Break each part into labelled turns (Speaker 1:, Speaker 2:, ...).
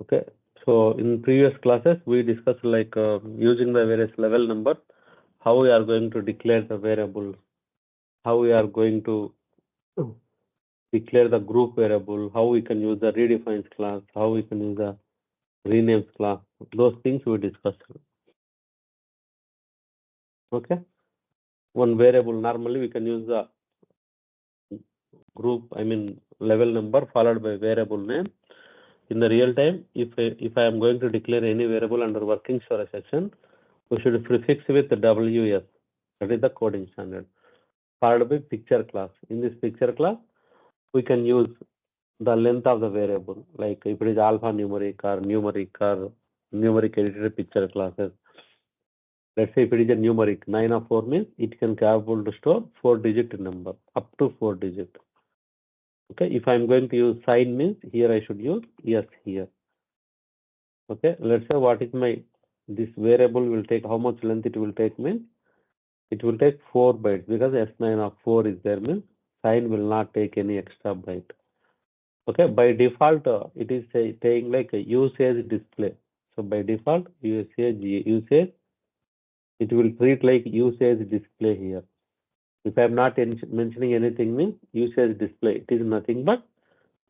Speaker 1: Okay, so in previous classes we discussed like using the various level number, how we are going to declare the variable, how we are going to declare the group variable, how we can use the redefines class, how we can use the renames class. Those things we discussed. Okay, one variable normally we can use the group, I mean level number followed by variable name. In the real time, if I am going to declare any variable under working storage section, we should prefix with WS. That is the coding standard. Followed by picture class. In this picture class, we can use the length of the variable, like if it is alphanumeric or numeric edited picture classes. Let's say if it is a numeric 9 or 4 means it can capable to store 4-digit number up to 4-digit. Okay, if I'm going to use sign means here I should use yes here. Okay, let's say what is my this variable will take, how much length it will take means it will take 4 bytes because S9 of 4 is there means sign will not take any extra byte. Okay, by default it is saying like a usage display. So by default usage it will treat like usage display here. If I am not mentioning anything means usage display, it is nothing but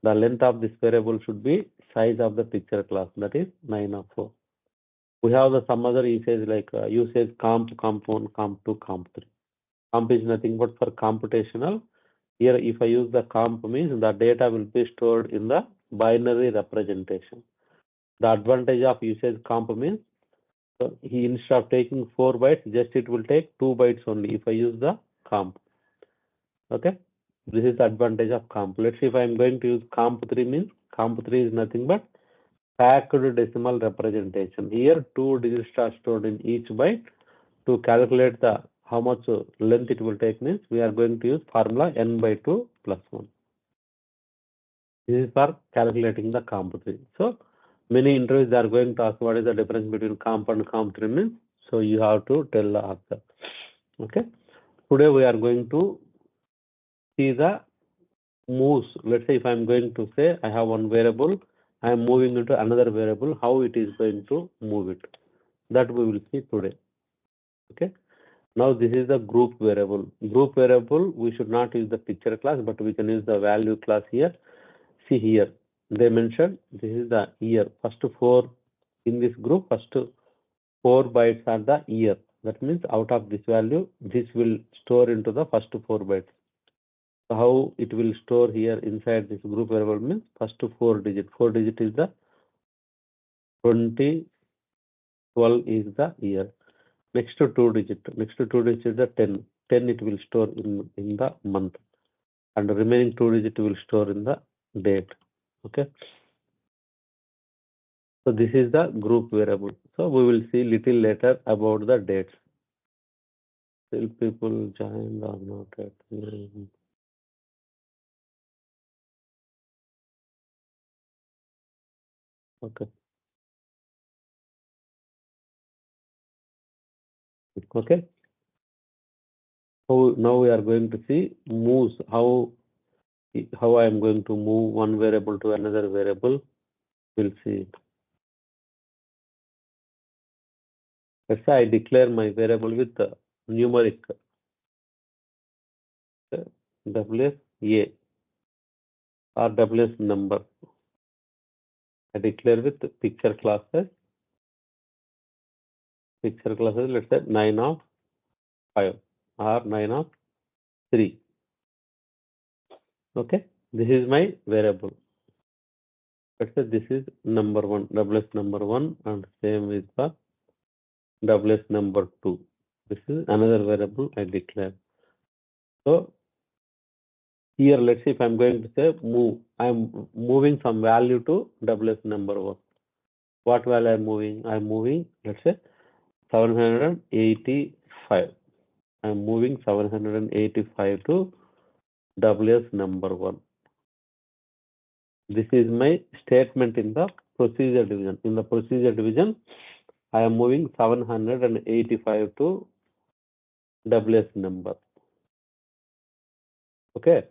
Speaker 1: the length of this variable should be size of the picture class, that is 9 of 4. We have some other usage like usage comp, comp1, comp2, comp3. Comp is nothing but for computational. Here if I use the comp means the data will be stored in the binary representation. The advantage of usage comp means he instead of taking 4 bytes, just it will take 2 bytes only if I use the comp. Okay, this is the advantage of comp. Let's see if I am going to use comp3 means comp3 is nothing but packed decimal representation. Here 2 digits are stored in each byte. To calculate the how much length it will take means we are going to use formula n by 2 plus 1. This is for calculating the comp3. So many interviews are going to ask what is the difference between comp and comp3 means. So you have to tell the answer. Okay. Today we are going to see the moves. Let's say if I am going to say I have one variable, I am moving into another variable, how it is going to move it. That we will see today. Okay. Now this is the group variable. Group variable, we should not use the picture class, but we can use the value class here. See here, they mentioned this is the year. First 4 in this group, first 4 bytes are the year. That means out of this value, this will store into the first 4 bytes. So how it will store here inside this group variable means first 4 digit. 4 digit is the 20, 12 is the year. Next to 2 digit is the 10. 10 it will store in the month, and the remaining 2 digit will store in the date. Okay. So this is the group variable. So we will see little later about the dates. Still people joined or not yet. Okay. Okay. So now we are going to see moves, how I am going to move one variable to another variable. We'll see it. Let's say I declare my variable with the numeric WS A or WS number. I declare with picture classes. Picture classes, let's say 9 of 5 or 9 of 3. Okay, this is my variable. Let's say this is number 1, WS number 1, and same is the WS number 2. This is another variable I declare. So here, let's see if I'm going to say move. I'm moving some value to WS number 1. What value I'm moving? I'm moving, let's say 785. I'm moving 785 to WS number 1. This is my statement in the procedure division. In the procedure division, I am moving 785 to WS number. Okay.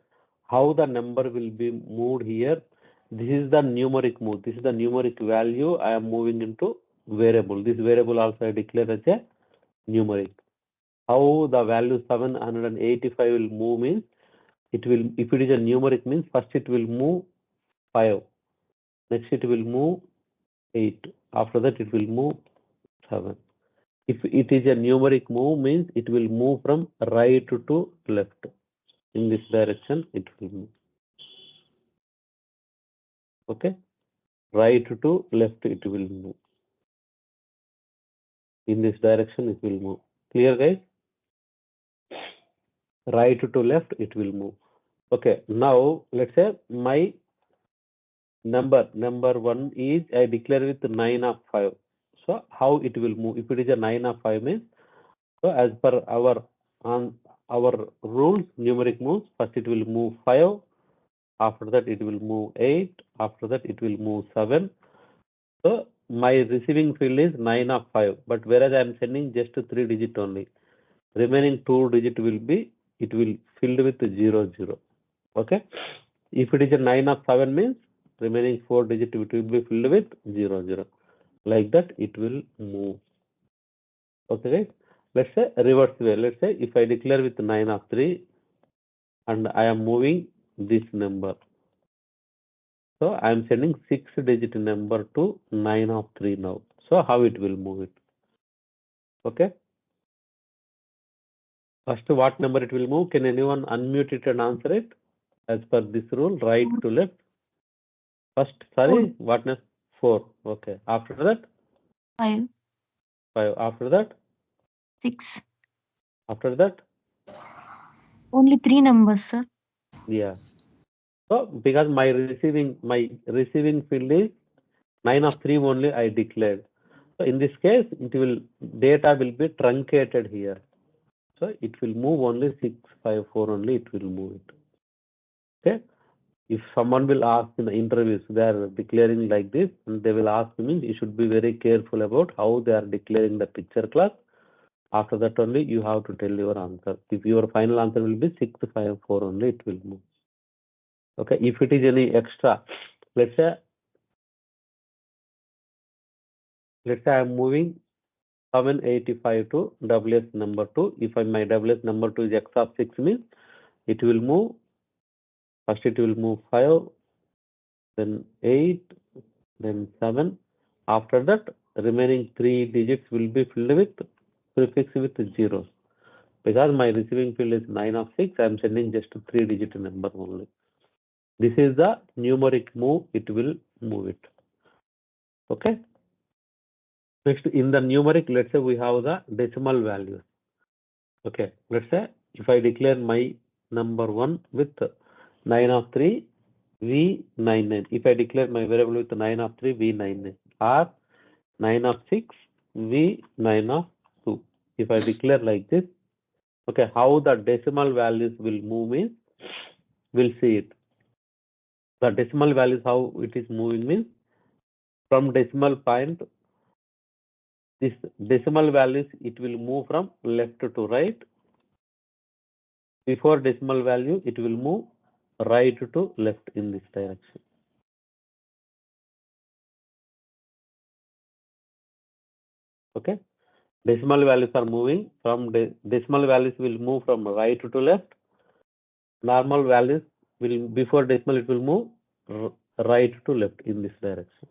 Speaker 1: How the number will be moved here? This is the numeric move. This is the numeric value I am moving into variable. This variable also I declare as a numeric. How the value 785 will move means, it will, if it is a numeric means, first it will move 5. Next it will move 8. After that it will move 7. If it is a numeric move means, it will move from right to left. In this direction it will move. Okay. Right to left it will move. In this direction it will move. Clear, guys? Right to left it will move. Okay. Now let's say my number 1 is, I declare with 9 of 5. So how it will move? If it is a 9 of 5 means, so as per our rules, numeric moves, first it will move 5. After that it will move 8. After that it will move 7. So my receiving field is 9 of 5, but whereas I am sending just 3 digit only, remaining 2 digit will be, it will filled with 0 0. Okay. If it is a 9 of 7 means, remaining 4 digit it will be filled with 0 0. Like that it will move. Okay, right? Let's say reverse way. Let's say if I declare with 9 of 3 and I am moving this number. So I am sending 6 digit number to 9 of 3 now. So how it will move it? Okay. First, what number it will move? Can anyone unmute it and answer it? As per this rule, right to left. First, sorry, what number? 4. Okay. After that?
Speaker 2: 5.
Speaker 1: 5. After that?
Speaker 2: 6.
Speaker 1: After that?
Speaker 2: Only 3 numbers, sir.
Speaker 1: Yeah. So because my receiving field is 9 of 3 only I declared. So in this case, it will, data will be truncated here. So it will move only 6 5 4 only. It will move it. Okay. If someone will ask in the interviews, they are declaring like this, and they will ask me, you should be very careful about how they are declaring the picture class. After that only you have to tell your answer. If your final answer will be 6 5 4 only, it will move. Okay. If it is any extra, let's say I am moving 785 to WS number 2. If my WS number 2 is X of 6 means, it will move, first it will move 5, then 8, then 7. After that, remaining 3 digits will be filled with prefix with 0. Because my receiving field is 9 of 6, I am sending just 3 digit number only. This is the numeric move, it will move it. Okay. Next, in the numeric, let's say we have the decimal values. Okay, let's say if I declare my number 1 with 9 of 3, V99. If I declare my variable with 9 of 3, V99, or 9 of 6, V9 of 2. If I declare like this, okay, how the decimal values will move means, we'll see it. The decimal values, how it is moving means, from decimal point, this decimal values, it will move from left to right. Before decimal value, it will move right to left in this direction. Okay. Decimal values are moving from decimal values will move from right to left. Normal values will, before decimal, it will move right to left in this direction.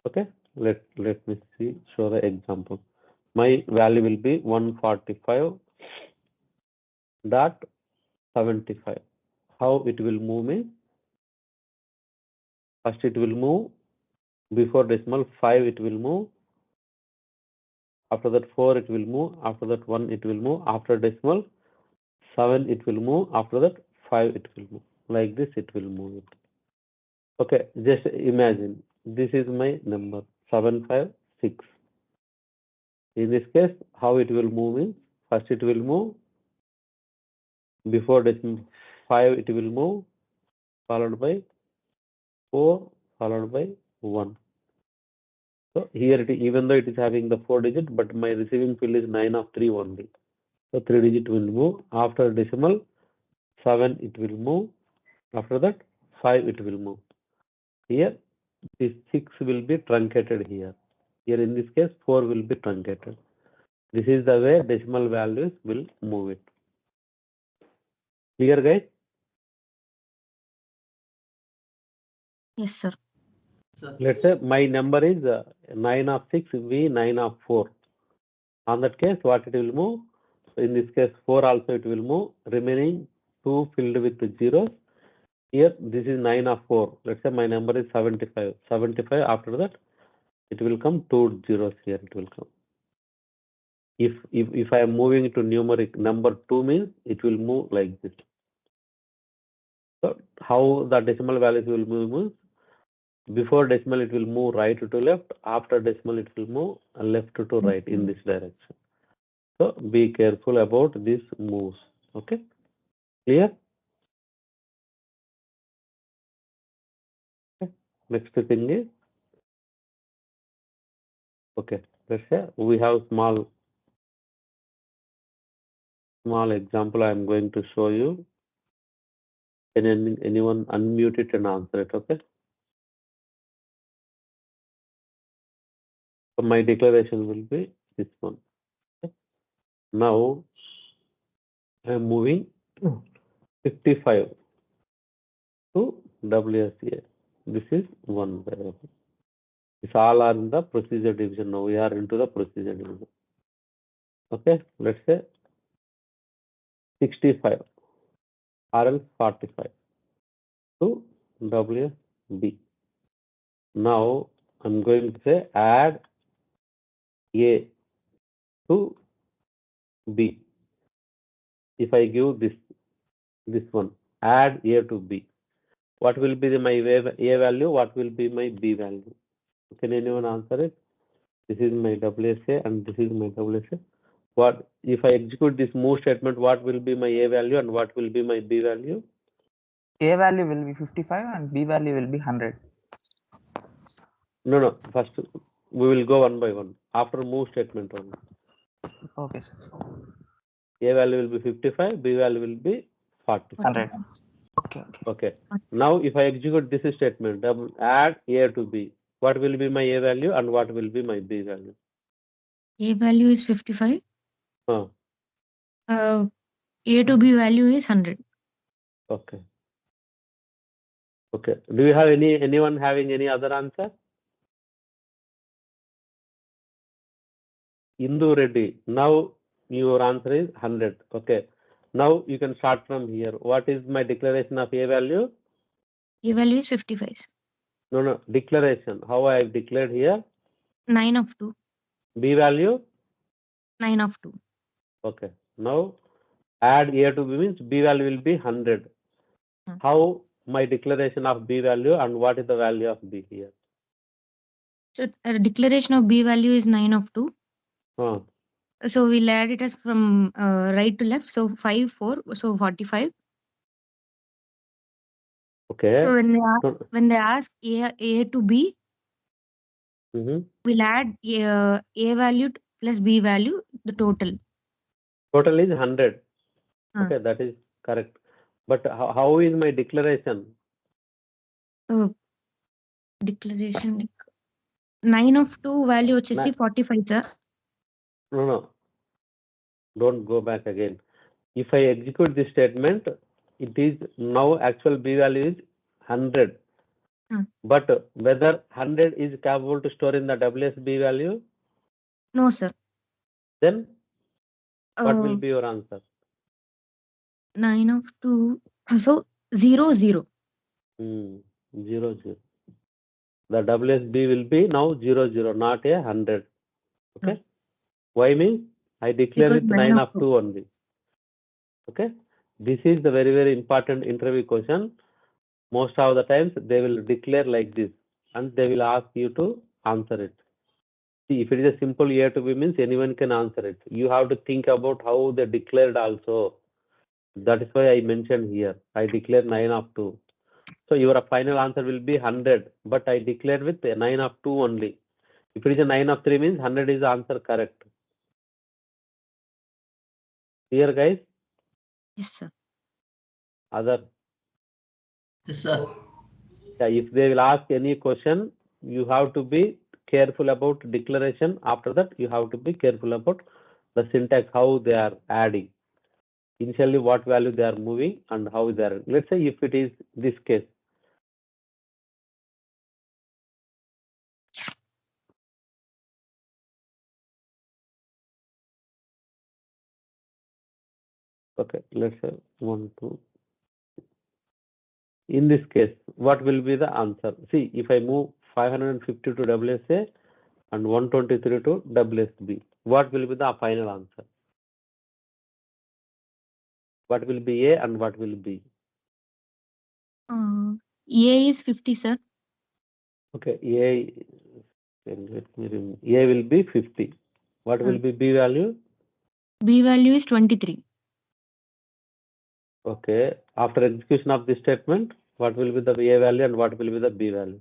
Speaker 1: Okay. Let me see, show the example. My value will be 145.75. How it will move means, first it will move before decimal 5, it will move. After that 4 it will move. After that 1 it will move. After decimal 7 it will move. After that 5 it will move. Like this it will move it. Okay, just imagine this is my number 756. In this case, how it will move means, first it will move before decimal 5, it will move, followed by 4, followed by 1. So here even though it is having the 4 digit, but my receiving field is 9 of 3 only. So 3 digit will move. After decimal 7 it will move. After that 5 it will move. Here, this 6 will be truncated here. Here in this case, 4 will be truncated. This is the way decimal values will move it. Clear, guys?
Speaker 2: Yes, sir.
Speaker 1: Let's say my number is 9 of 6, V 9 of 4. On that case, what it will move? In this case, 4 also it will move. Remaining 2 filled with zeros. Here, this is 9 of 4. Let's say my number is 75. 75, after that, it will come 2 zeros here. It will come. If I am moving to numeric number 2 means it will move like this. So how the decimal values will move means, before decimal it will move right to left, after decimal it will move left to right in this direction. So be careful about these moves. Okay, clear? Okay. Next thing is, okay, let's say we have small example I am going to show you. Can anyone unmute it and answer it? Okay. So my declaration will be this one. Okay. Now I am moving 55 to WSA. This is one variable. This all are in the procedure division. Now we are into the procedure division. Okay, let's say 65 or else 45 to WB. Now I'm going to say add A to B. If I give this one, add A to B, what will be my A value? What will be my B value? Can anyone answer it? This is my WSA and this is my WSA. What if I execute this move statement? What will be my A value and what will be my B value?
Speaker 3: A value will be 55 and B value will be 100.
Speaker 1: No. First we will go one by one. After move statement only.
Speaker 3: Okay, sir.
Speaker 1: A value will be 55. B value will be 45.
Speaker 3: 100. Okay.
Speaker 1: Okay. Now if I execute this statement, add A to B, what will be my A value and what will be my B value?
Speaker 2: A value is 55.
Speaker 1: Huh.
Speaker 2: A to B value is 100.
Speaker 1: Okay. Okay. Do you have anyone having any other answer? Indu Reddy. Now your answer is 100. Okay. Now you can start from here. What is my declaration of A value?
Speaker 2: A value is 55.
Speaker 1: No. Declaration. How I have declared here?
Speaker 2: 9 of 2.
Speaker 1: B value?
Speaker 2: 9 of 2.
Speaker 1: Okay. Now add A to B means B value will be 100. How my declaration of B value and what is the value of B here?
Speaker 2: So declaration of B value is 9 of 2.
Speaker 1: Huh.
Speaker 2: So we'll add it as from right to left. So 5, 4, so 45.
Speaker 1: Okay.
Speaker 2: So when they ask A to B, we'll add A value plus B value, the total.
Speaker 1: Total is 100.
Speaker 2: Okay,
Speaker 1: that is correct. But how is my declaration?
Speaker 2: Declaration like 9 of 2 value వచ్చేసి 45, sir.
Speaker 1: No. Don't go back again. If I execute this statement, it is now actual B value is 100. But whether 100 is capable to store in the WSB value?
Speaker 2: No, sir.
Speaker 1: Then what will be your answer?
Speaker 2: 9 of 2. So 0, 0.
Speaker 1: 0, 0. The WSB will be now 0, 0, not a 100. Okay. Why means I declare
Speaker 2: Because
Speaker 1: with 9 of 2 only. Okay. This is the very, very important interview question. Most of the times they will declare like this and they will ask you to answer it. See, if it is a simple A to B means anyone can answer it. You have to think about how they declared also. That is why I mentioned here. I declare 9 of 2. So your final answer will be 100. But I declared with 9 of 2 only. If it is a 9 of 3 means 100 is the answer correct. Clear, guys?
Speaker 2: Yes, sir.
Speaker 1: Other?
Speaker 4: Yes, sir.
Speaker 1: if they will ask any question, you have to be careful about declaration. After that, you have to be careful about the syntax, how they are adding. Initially, what value they are moving and how they are. Let's say if it is this case. Okay, let's say 1, 2. In this case, what will be the answer? See, if I move 550 to WSA and 123 to WSB, what will be the final answer? What will be A and what will be?
Speaker 2: A is 50, sir.
Speaker 1: Okay, A will be 50. What will be B value?
Speaker 2: B value is 23.
Speaker 1: Okay, after execution of this statement, what will be the A value and what will be the B value?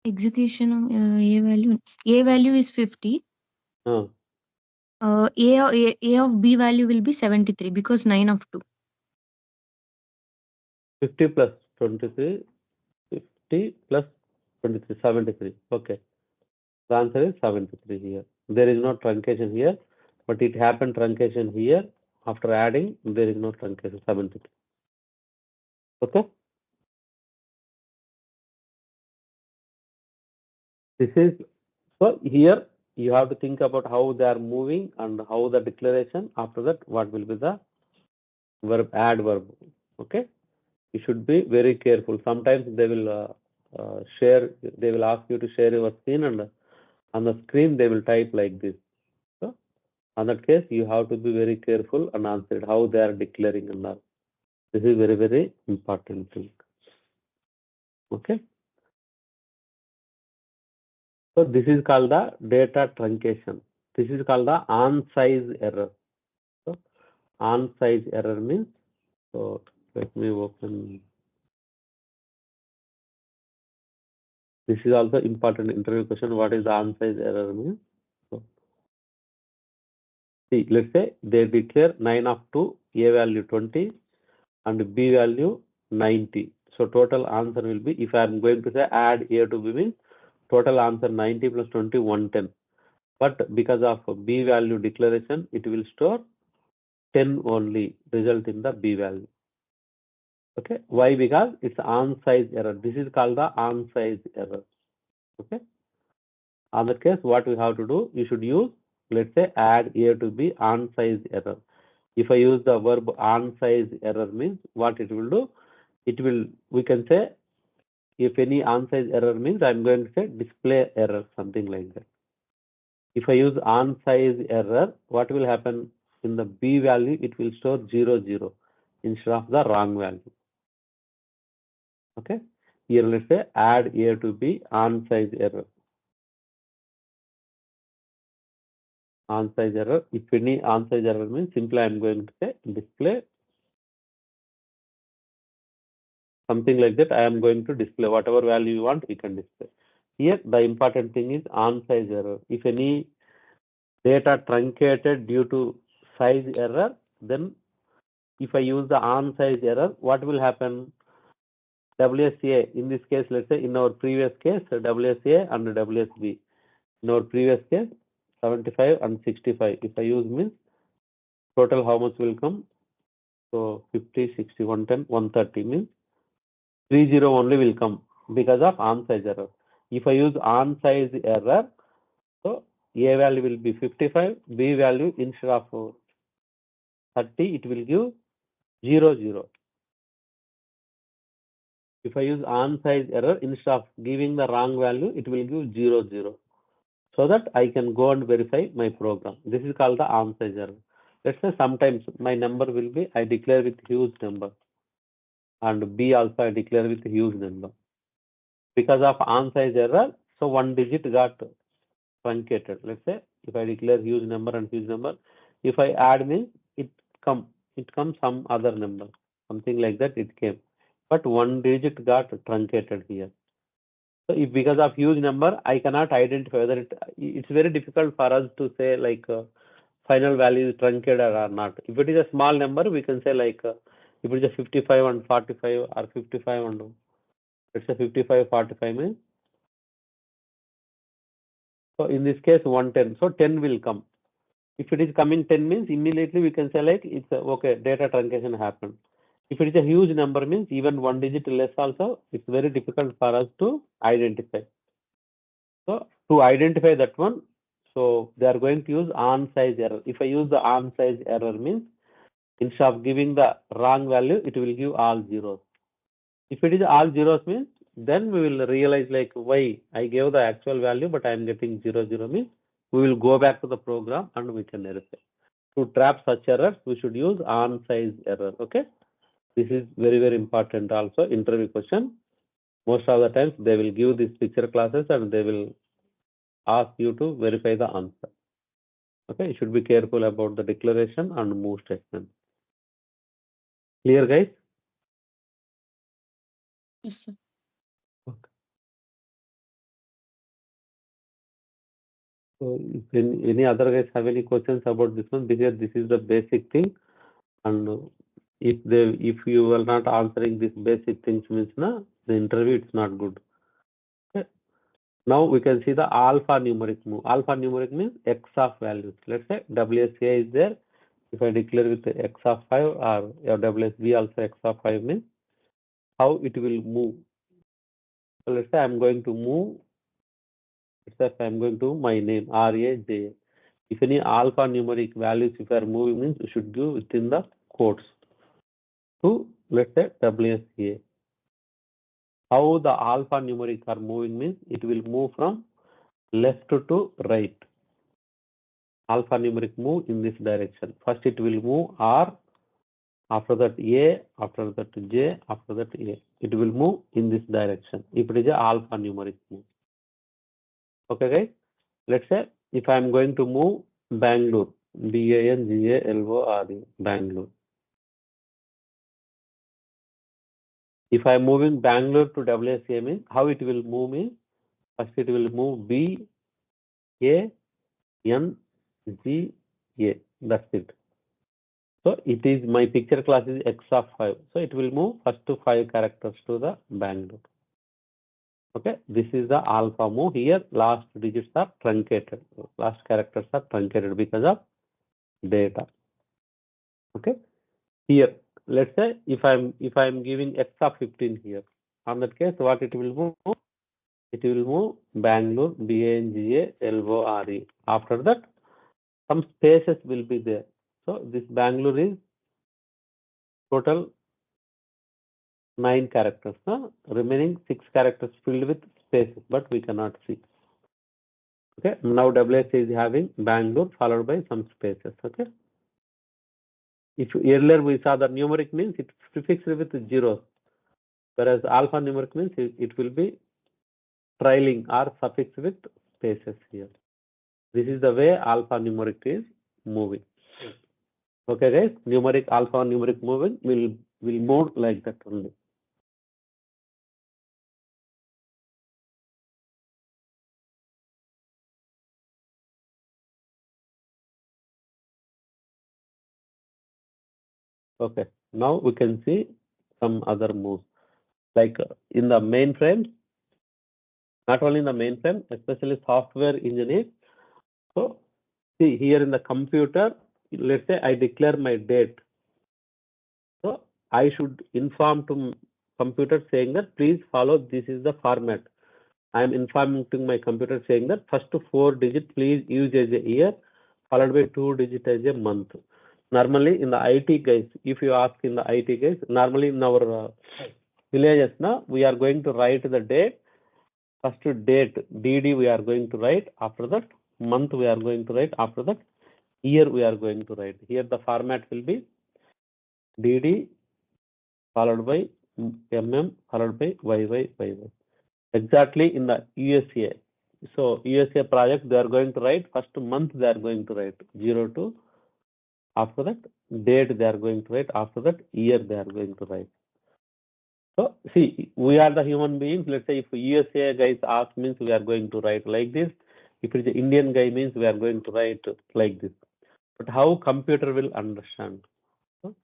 Speaker 2: Execution of A value is 50.
Speaker 1: Uh,
Speaker 2: A of B value will be 73 because 9 of 2.
Speaker 1: 50 plus 23, 50 plus 23, 73. Okay, the answer is 73 here. There is no truncation here, but it happened truncation here. After adding, there is no truncation, 73. Okay. This is, so here you have to think about how they are moving and how the declaration. After that, what will be the verb, add verb. Okay. You should be very careful. Sometimes they will share, they will ask you to share your screen, and on the screen they will type like this. So on that case, you have to be very careful and answer it, how they are declaring and all. This is very, very important thing. Okay. So this is called the data truncation. This is called the on-size error. So on-size error means, so let me open. This is also important interview question. What is the on-size error means? So see, let's say they declare 9 of 2, A value 20 and B value 90. So total answer will be, if I am going to say add A to B means total answer 90 plus 20, 110. But because of B value declaration, it will store 10 only, result in the B value. Okay, why? Because it's on-size error. This is called the on-size error. Okay, on that case, what we have to do, you should use, let's say add A to B on-size error. If I use the verb on-size error means what it will do, it will, we can say, if any on-size error means I'm going to say display error, something like that. If I use on-size error, what will happen in the B value? It will store 0, 0 instead of the wrong value. Okay, here let's say add A to B on-size error. On-size error, if any on-size error means simply I'm going to say display, something like that. I am going to display whatever value you want, you can display. Here the important thing is on-size error. If any data truncated due to size error, then if I use the on-size error, what will happen? WSA, in this case, let's say in our previous case, WSA and WSB. In our previous case, 75 and 65. If I use means total how much will come? So 50, 60, 110, 130 means 30 only will come because of on-size error. If I use on-size error, so A value will be 55, B value instead of 30, it will give 0, 0. If I use on-size error, instead of giving the wrong value, it will give 0, 0. So that I can go and verify my program. This is called the on-size error. Let's say sometimes my number will be, I declare with huge number, and B also I declare with huge number. Because of on-size error, so one digit got truncated. Let's say if I declare huge number and huge number, if I add means it comes some other number, something like that it came, but one digit got truncated here. So if because of huge number, I cannot identify whether it's very difficult for us to say like final value is truncated or not. If it is a small number, we can say like If it is a 55 and 45 or 55 and let's say 55, 45 means. So in this case 110. So 10 will come. If it is coming 10 means immediately we can say like it's okay, data truncation happened. If it is a huge number means even 1 digit less also, it's very difficult for us to identify. So to identify that one, so they are going to use on size error. If I use the on size error means instead of giving the wrong value, it will give all zeros. If it is all zeros means then we will realize like why I gave the actual value but I am getting 0 0 means we will go back to the program and we can verify. To trap such errors, we should use on size error. Okay, this is very important. Also, interview question. Most of the times they will give these picture classes and they will ask you to verify the answer. Okay, you should be careful about the declaration and move statement. Clear, guys?
Speaker 2: Yes, sir.
Speaker 1: Okay. So, if any other guys have any questions about this one, this is the basic thing, and if you are not answering these basic things means na the interview it's not good. Okay. Now we can see the alphanumeric move. Alphanumeric means x of values. Let's say WSA is there. If I declare with x of 5 or WSB also x of 5 means how it will move. So let's say I'm going to move. Let's say I'm going to my name RAJ. If any alphanumeric values if you are moving means you should give within the quotes to let's say WSA. How the alphanumeric are moving means it will move from left to right. Alphanumeric move in this direction. First it will move R, after that A, after that J, after that A. It will move in this direction. If it is a alphanumeric move. Okay, guys. Let's say if I am going to move Bangalore, Bangalore, Bangalore. If I am moving Bangalore to WSA means how it will move means first it will move B, A, N, G, A. That's it. So it is my picture class is x of 5. So it will move first to 5 characters to the Bangalore. Okay, this is the alpha move. Here last digits are truncated. Last characters are truncated because of data. Okay, here let's say if I'm giving x of 15 here, on that case what it will move? It will move Bangalore BANGALORE. After that some spaces will be there. So this Bangalore is total 9 characters. Remaining 6 characters filled with spaces, but we cannot see. Okay, now WS is having Bangalore followed by some spaces. Okay, if earlier we saw the numeric means it's prefixed with zeros, whereas alphanumeric means it will be trailing or suffixed with spaces here. This is the way alphanumeric is moving. Okay, guys, alphanumeric moving will move like that only. Okay, now we can see some other moves like in the mainframe, not only in the mainframe, especially software engineers. So see here in the computer, let's say I declare my date. So I should inform to computer saying that please follow, this is the format. I am informing to my computer saying that first 4 digit please use as a year, followed by 2 digit as a month. Normally in the IT guys, if you ask in the IT guys, normally in our villages now we are going to write the date. First date DD we are going to write. After that month we are going to write. After that year we are going to write. Here the format will be DD followed by MM followed by YY. Exactly in the USA. So USA project they are going to write first month they are going to write 0 to, after that date they are going to write, after that year they are going to write. So see, we are the human beings. Let's say if USA guys ask means we are going to write like this. If it's an Indian guy means we are going to write like this. But how computer will understand? So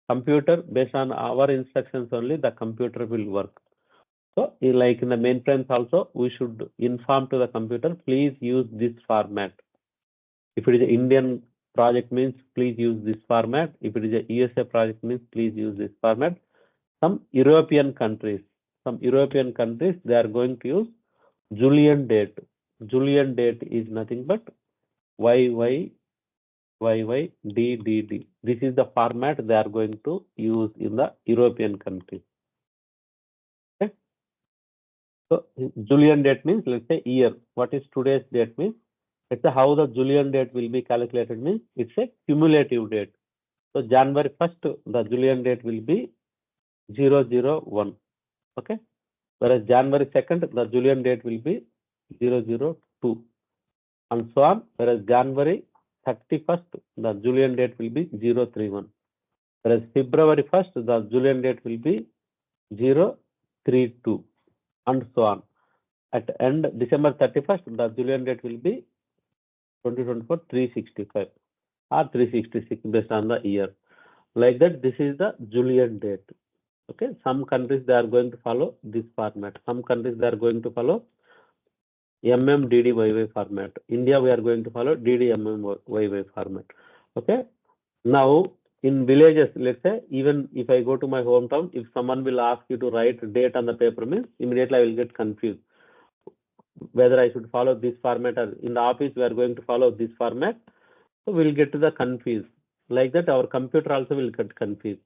Speaker 1: computer, based on our instructions only, the computer will work. So, like in the mainframes also, we should inform to the computer, please use this format. If it is an Indian project means, please use this format. If it is a USA project means, please use this format. Some European countries, they are going to use Julian date. Julian date is nothing but YY YYDDD. This is the format they are going to use in the European countries. Okay. So Julian date means, let's say, year. What is today's date means? Let's say how the Julian date will be calculated means it's a cumulative date. So January 1st, the Julian date will be 001. Okay. Whereas January 2nd, the Julian date will be 002. And so on. Whereas January 31st, the Julian date will be 031. Whereas February 1st, the Julian date will be 032. And so on. At end December 31st, the Julian date will be 2024 365 or 366 based on the year. Like that, this is the Julian date. Okay, some countries they are going to follow this format. Some countries they are going to follow MMDDYY format. India, we are going to follow DDMMYY format. Okay, now in villages, let's say, even if I go to my hometown, if someone will ask you to write date on the paper means, immediately I will get confused whether I should follow this format, or in the office we are going to follow this format. So we'll get to the confused. Like that, our computer also will get confused.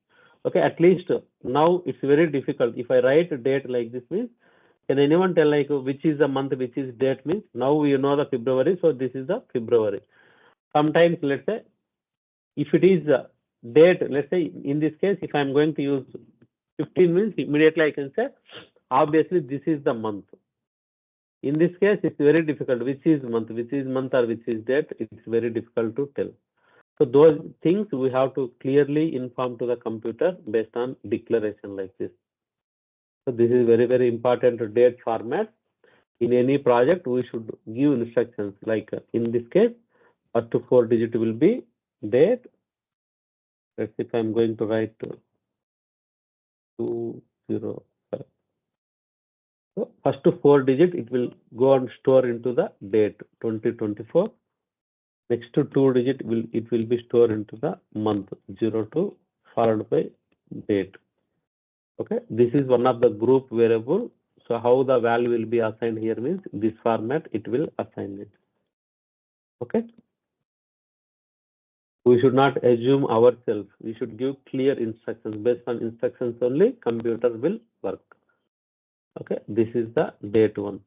Speaker 1: Okay, at least now it's very difficult. If I write a date like this means, can anyone tell like which is the month, which is date means? Now we know the February, so this is the February. Sometimes, let's say, if it is a date, let's say in this case, if I'm going to use 15 means, immediately I can say, obviously this is the month. In this case, it's very difficult. Which is month or which is date? It's very difficult to tell. So those things we have to clearly inform to the computer based on declaration like this. So this is very, very important date format. In any project, we should give instructions like in this case, first 4 digit will be date. Let's see if I'm going to write 205. So first 4 digit, it will go and store into the date 2024. Next to 2 digit it will be stored into the month 02 followed by date. Okay, this is one of the group variable. So how the value will be assigned here means this format it will assign it. Okay, we should not assume ourselves. We should give clear instructions. Based on instructions only, computer will work. Okay, this is the date 1.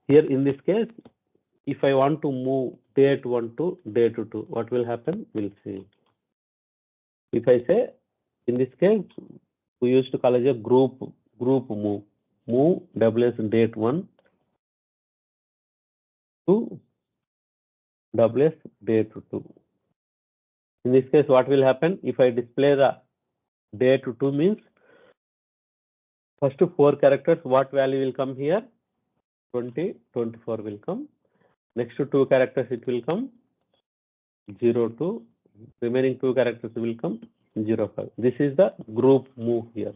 Speaker 1: Here in this case, if I want to move date 1 to date 2, what will happen? We'll see. If I say, in this case, we used to call it a group move. Move WS date 1 to WS date 2. In this case, what will happen? If I display the date 2 means, first 4 characters, what value will come here? 2024 will come. Next to 2 characters, it will come 02. Remaining 2 characters will come 05. This is the group move here.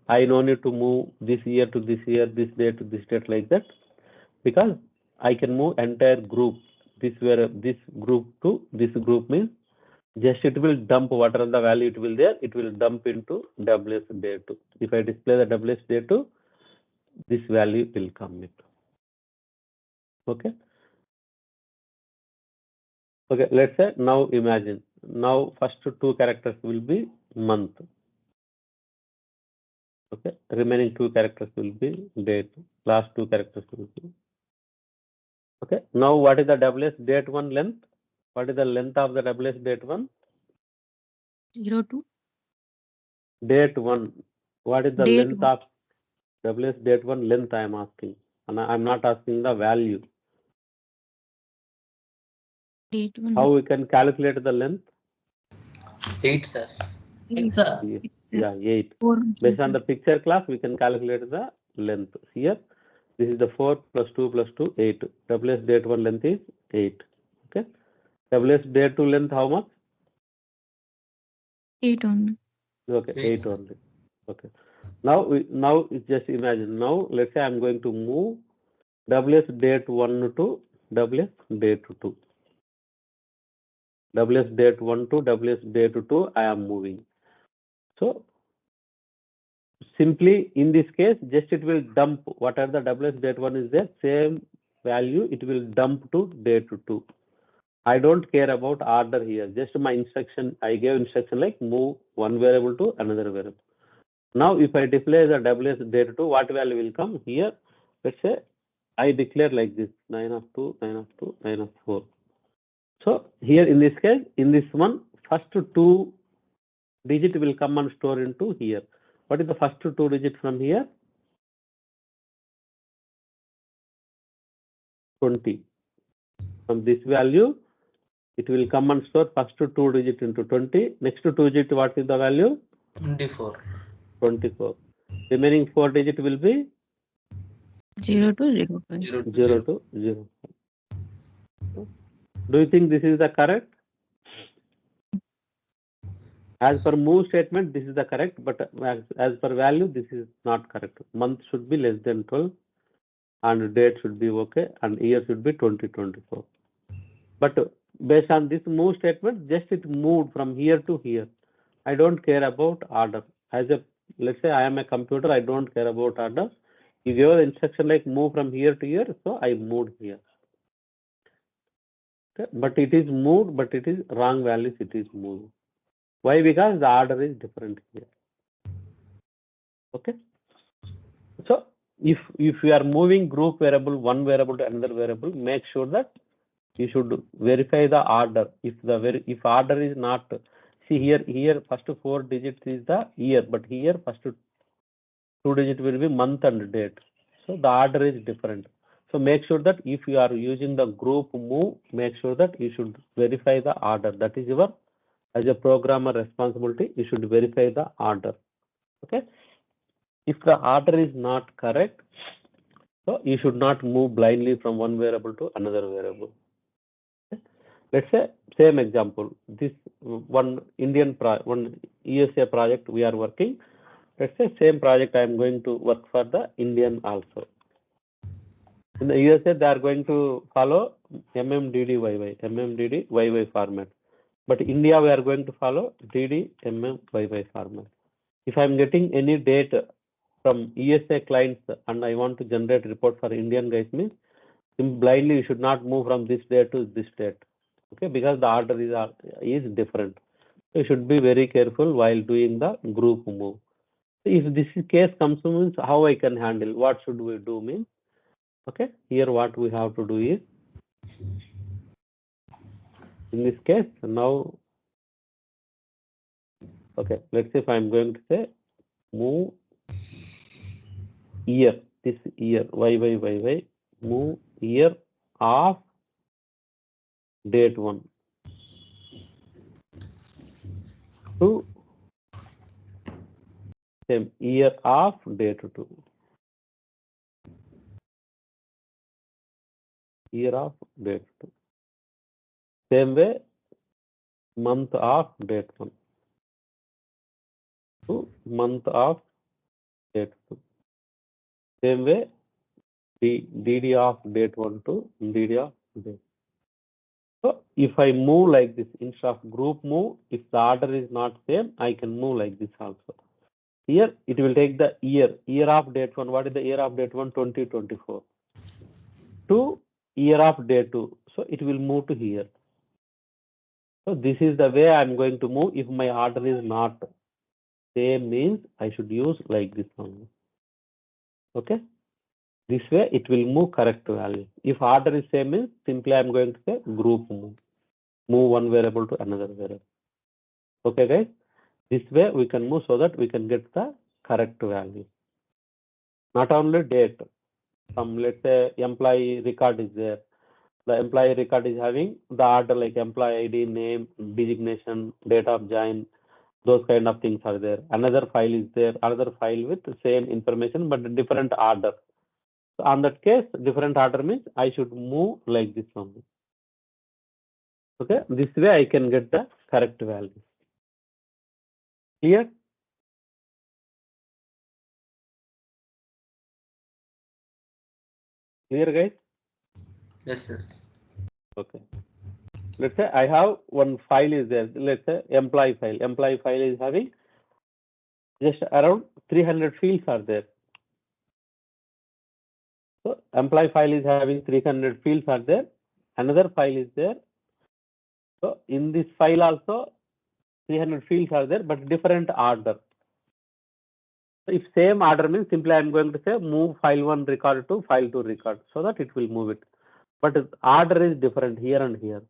Speaker 1: I no need to move this year to this year, this date to this date like that, because I can move entire group. This group to this group means just it will dump whatever the value it will there, it will dump into WS date 2. If I display the WS date 2, this value will come in. Okay. Okay, let's say now imagine. Now first 2 characters will be month. Okay, remaining 2 characters will be date. Last 2 characters will be. Okay, now what is the WS date 1 length? What is the length of the WS date 1?
Speaker 2: 02.
Speaker 1: Date 1. What is the
Speaker 2: Date
Speaker 1: length
Speaker 2: 1.
Speaker 1: of WS date 1 length? I am asking. And I am not asking the value.
Speaker 2: Date 1.
Speaker 1: How we can calculate the length?
Speaker 4: 8, sir. 8, sir.
Speaker 1: Yeah, 8.
Speaker 2: 4.
Speaker 1: Based on the picture class, we can calculate the length. Here, this is the 4 plus 2 plus 2, 8. WS date 1 length is 8. Okay. WS date 2 length how much?
Speaker 2: 8 only.
Speaker 1: Okay, 8
Speaker 4: 8, sir.
Speaker 1: only. Okay. Now just imagine. Now let's say I'm going to move WS date 1 to WS date 2. WS date 1 to WS date 2, I am moving. So simply in this case, just it will dump whatever the WS date 1 is there, same value it will dump to date 2. I don't care about order here. Just my instruction, I gave instruction like move one variable to another variable. Now if I declare the WS date 2, what value will come here? Let's say I declare like this 9 of 2, 9 of 2, 9 of 4. So here in this case, in this one, first 2 digit will come and store into here. What is the first 2 digit from here? 20. From this value, it will come and store first 2 digit into 20. Next 2 digit, what is the value?
Speaker 4: 24.
Speaker 1: 24. Remaining 4 digit will be
Speaker 2: 0 to 0.
Speaker 4: 0 to
Speaker 1: 0
Speaker 4: 0.
Speaker 1: to 0. Do you think this is the correct? As per move statement, this is the correct, but as per value, this is not correct. Month should be less than 12 and date should be okay and year should be 2024. But based on this move statement, just it moved from here to here. I don't care about order. Let's say I am a computer, I don't care about order. You give an instruction like move from here to here, so I moved here. Okay, but it is moved, but it is wrong values, it is moved. Why? Because the order is different here. Okay. So if you are moving group variable, one variable to another variable, make sure that you should verify the order. If order is not, see here first 4 digits is the year, but here first 2 digit will be month and date. So the order is different. So make sure that if you are using the group move, make sure that you should verify the order. That is your, as a programmer responsibility, you should verify the order. Okay. If the order is not correct, so you should not move blindly from one variable to another variable. Okay. Let's say same example. This one one USA project we are working. Let's say same project I am going to work for the Indian also. In the USA they are going to follow MMDD format. But India we are going to follow DDMMYY format. If I am getting any date from USA clients and I want to generate report for Indian guys, means blindly you should not move from this date to this date. Okay, because the order is different. So you should be very careful while doing the group move. If this case comes to means how I can handle, what should we do means, okay, here what we have to do is, in this case now, okay, let's say if I'm going to say move year, this year, y, move year of date 1 to same year of date 2. Year of date 2. Same way, month of date 1 to month of date 2. Same way, DD of date 1 to DD of date. So if I move like this, instead of group move, if the order is not same, I can move like this also. Here it will take the year of date 1. What is the year of date 1? 2024. To year of date 2. So it will move to here. So this is the way I am going to move. If my order is not same, means I should use like this one. Okay. This way it will move correct value. If order is same, means simply I am going to say group move. Move one variable to another variable. Okay, guys. This way we can move so that we can get the correct value. Not only date. Let's say employee record is there. The employee record is having the order like employee ID, name, designation, date of join, those kind of things are there. Another file is there, another file with the same information but different order. So on that case, different order means I should move like this only. Okay, this way I can get the correct value. Clear? Clear, guys?
Speaker 4: Yes, sir.
Speaker 1: Okay. Let's say I have one file is there. Let's say employee file. Employee file is having just around 300 fields are there. So employee file is having 300 fields are there. Another file is there. So in this file also 300 fields are there, but different order. So if same order means simply I am going to say move file 1 record to file 2 record so that it will move it. But order is different here and here.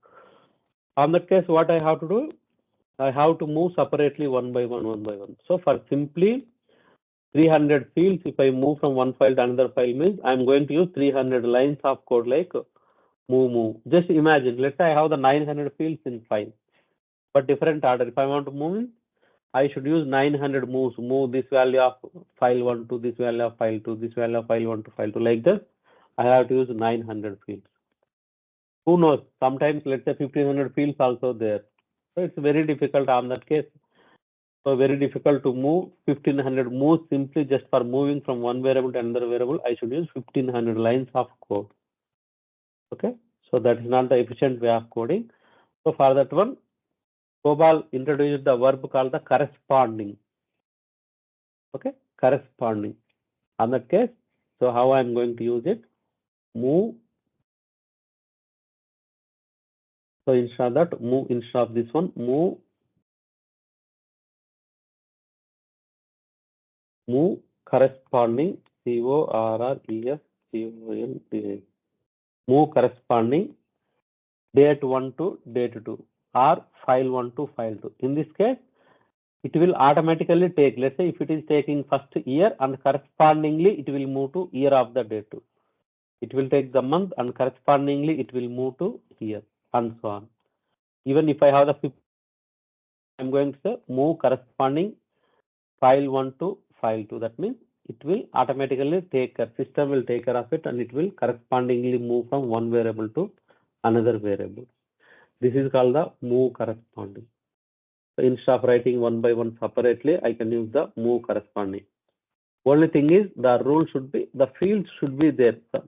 Speaker 1: On that case, what I have to do? I have to move separately one by one. So for simply 300 fields, if I move from one file to another file means I am going to use 300 lines of code like move. Just imagine, let's say I have the 900 fields in file, but different order. If I want to move, I should use 900 moves. Move this value of file 1 to this value of file 2, this value of file 1 to file 2. Like this, I have to use 900 fields. Who knows? Sometimes, let's say 1500 fields also there. So it's very difficult on that case. So very difficult to move 1500 moves simply just for moving from one variable to another variable. I should use 1500 lines of code. Okay, so that is not the efficient way of coding. So for that one, COBOL introduced the verb called the corresponding. Okay, corresponding. On that case, so how I am going to use it? Move. So instead of that, move instead of this one, move corresponding CORRESPONDING. Move corresponding date 1 to date 2 or file 1 to file 2. In this case, it will automatically take, let's say if it is taking first year and correspondingly it will move to year of the date. It will take the month and correspondingly it will move to year and so on. Even if I have the fifth, I'm going to say move corresponding file 1 to file 2. That means it will automatically take care, system will take care of it and it will correspondingly move from one variable to another variable. This is called the move corresponding. So instead of writing one by one separately, I can use the move corresponding. Only thing is the rule should be, the field should be there. So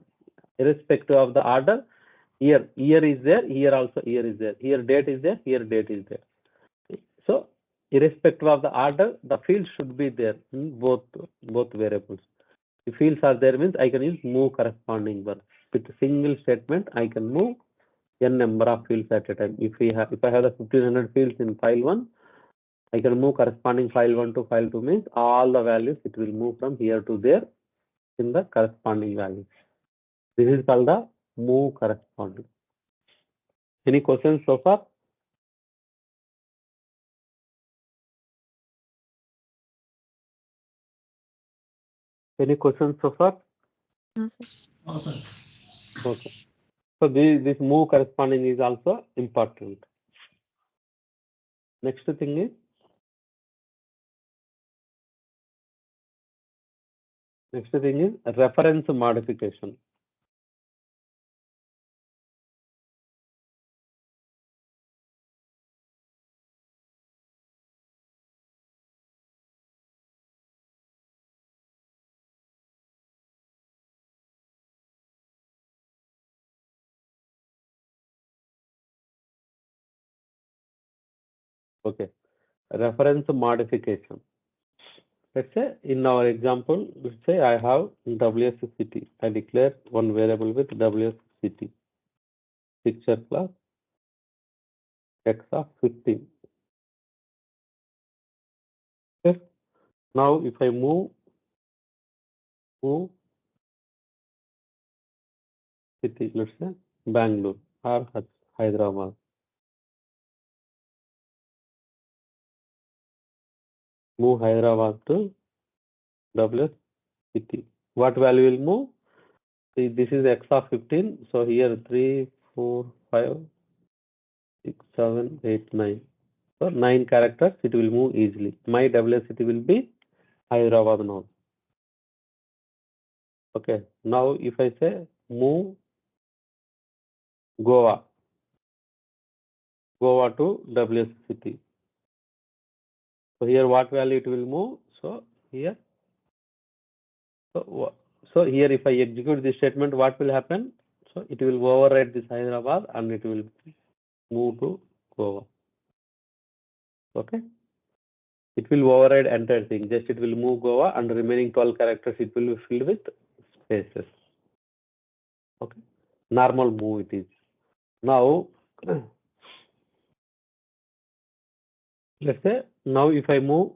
Speaker 1: irrespective of the order, year is there, here also year is there, here date is there, here date is there. So irrespective of the order, the field should be there in both variables. If fields are there means I can use move corresponding verb. With a single statement, I can move n number of fields at a time. If I have the 1500 fields in file 1, I can move corresponding file 1 to file 2 means all the values it will move from here to there in the corresponding values. This is called the move corresponding. Any questions so far? Any questions so far?
Speaker 2: No, sir.
Speaker 4: No, sir.
Speaker 1: Okay. So this move corresponding is also important. Next thing is reference modification. Okay. Reference modification. Let's say in our example, let's say I have WS city. I declare one variable with WS city. Picture class x of 15. Okay. Now if I move city, let's say Bangalore or Hyderabad. Move Hyderabad to WS city. What value will move? See, this is x of 15. So here 3, 4, 5, 6, 7, 8, 9. So 9 characters, it will move easily. My WS city will be Hyderabad now. Okay. Now if I say move Goa to WS city. So here what value it will move? So here, so So here if I execute this statement, what will happen? So it will override this Hyderabad and it will move to Goa. Okay. It will override entire thing. Just it will move Goa and the remaining 12 characters it will be filled with spaces. Okay. Normal move it is. Now let's say now if I move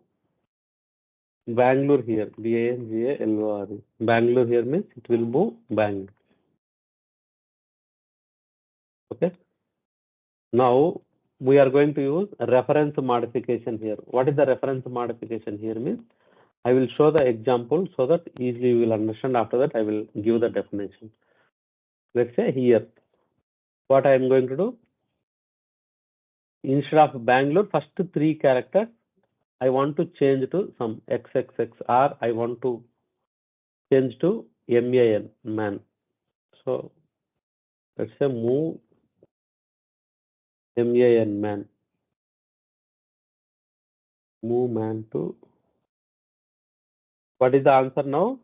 Speaker 1: Bangalore here, Bangalore. Bangalore here means it will move Bangalore. Okay. Now we are going to use a reference modification here. What is the reference modification here means? I will show the example so that easily you will understand. After that, I will give the definition. Let's say here, what I am going to do, instead of Bangalore, first 3 characters, I want to change to some XXX or I want to change to MAN, man. So let's say move MAN, man. Move man to, what is the answer now?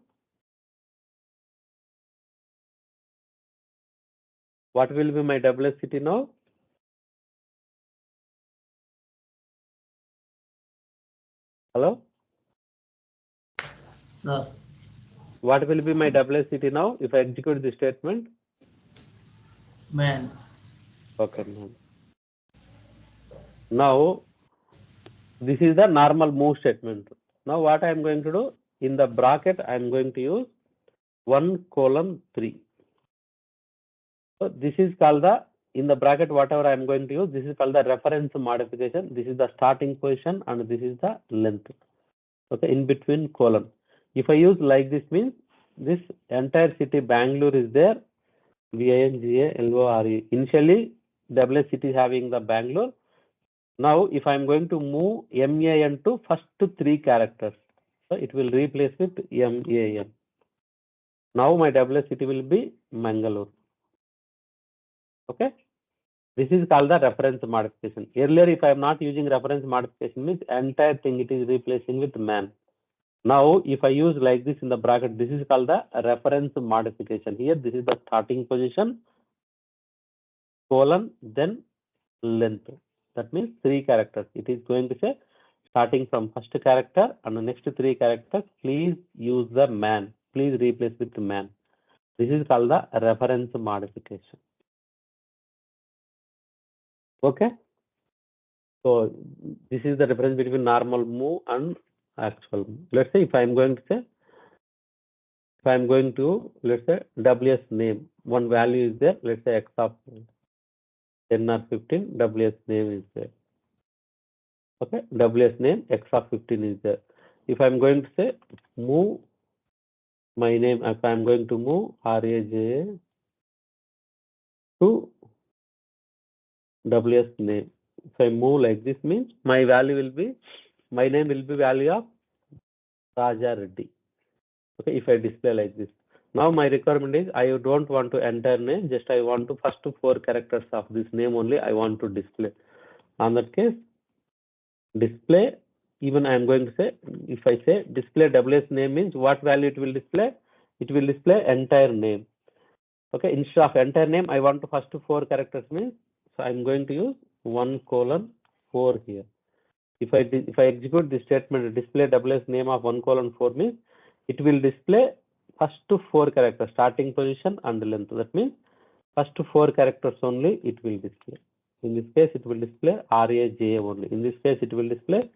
Speaker 1: What will be my WS city now? Hello?
Speaker 4: Sir.
Speaker 1: What will be my WS city now if I execute this statement?
Speaker 4: Man.
Speaker 1: Okay, man. Now, this is the normal move statement. Now, what I am going to do, in the bracket, I am going to use 1:3. So, this is called the, in the bracket, whatever I am going to use, this is called the reference modification. This is the starting position and this is the length. Okay, in between colon. If I use like this means, this entire city Bangalore is there, Bangalore. Initially, WS city is having the Bangalore. Now, if I am going to move MAN to first 3 characters, so it will replace with MAN. Now, my WS city will be Mangalore. Okay. This is called the reference modification. Earlier, if I am not using reference modification, means entire thing it is replacing with man. Now, if I use like this in the bracket, this is called the reference modification. Here, this is the starting position, colon, then length. That means 3 characters. It is going to say starting from first character and the next 3 characters, please use the man. Please replace with man. This is called the reference modification. Okay. So this is the difference between normal move and actual move. Let's say if I am going to say, if I am going to, let's say WS name, one value is there, let's say X of 10 or 15, WS name is there. Okay, WS name X of 15 is there. If I'm going to say move my name, if I'm going to move RAJ to WS name, if I move like this means my value will be, my name will be value of Raja Reddy. Okay, if I display like this. Now my requirement is I don't want to enter name, just I want to first 4 characters of this name only I want to display. On that case, display, even I am going to say, if I say display WS name means what value it will display? It will display entire name. Okay, instead of entire name, I want to first 4 characters means, so I am going to use 1:4 here. If I execute this statement, display WS name of 1:4 means, it will display first 4 characters, starting position and length. That means first 4 characters only it will display. In this case, it will display RAJ only. In this case, it will display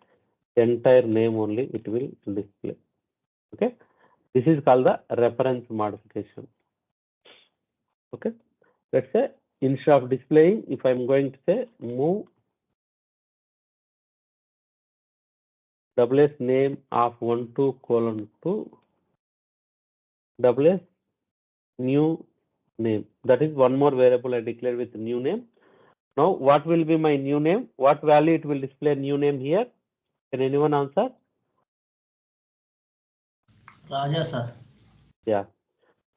Speaker 1: entire name only. It will display. Okay. This is called the reference modification. Okay. Let's say instead of displaying, if I'm going to say move WS name of 1:2 WS new name. That is one more variable I declared with new name. Now, what will be my new name? What value it will display new name here? Can anyone answer?
Speaker 4: Raja, sir.
Speaker 1: Yeah.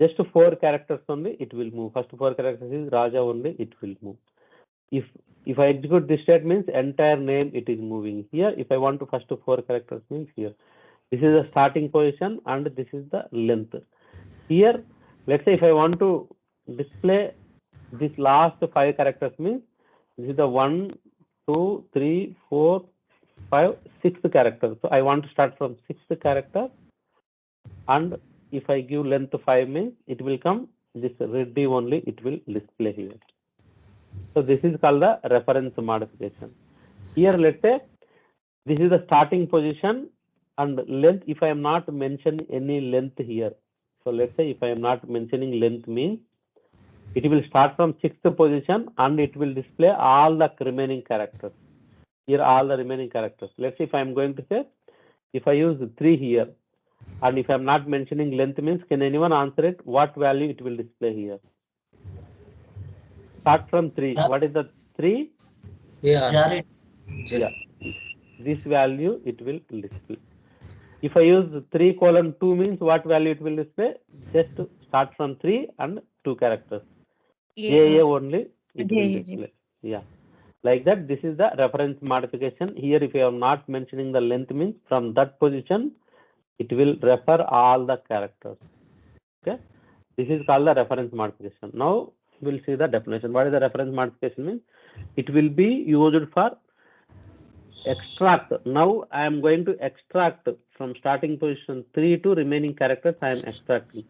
Speaker 1: Just 4 characters only, it will move. First 4 characters is Raja only, it will move. If I execute this statement, means entire name it is moving. Here, if I want to first 4 characters means here. This is the starting position and this is the length. Here, let's say if I want to display this last 5 characters, means this is the 1, 2, 3, 4, 5, 6th character. So I want to start from 6th character, and if I give length 5 means it will come this ready only, it will display here. So this is called the reference modification. Here, let's say this is the starting position and length. If I am not mentioning any length here, so let's say if I am not mentioning length means it will start from 6th position and it will display all the remaining characters. Here all the remaining characters. Let's say if I am going to say, if I use 3 here, and if I am not mentioning length means, can anyone answer it? What value it will display here? Start from 3. What is the 3?
Speaker 4: Jared.
Speaker 1: Yeah. This value it will display. If I use 3:2 means what value it will display? Just start from 3 and 2 characters. AA only it will display. Yeah. Like that, this is the reference modification. Here, if you are not mentioning the length means from that position, it will refer all the characters. Okay. This is called the reference modification. Now, we'll see the definition. What is the reference modification means? It will be used for extract. Now I am going to extract from starting position 3 to remaining characters. I am extracting.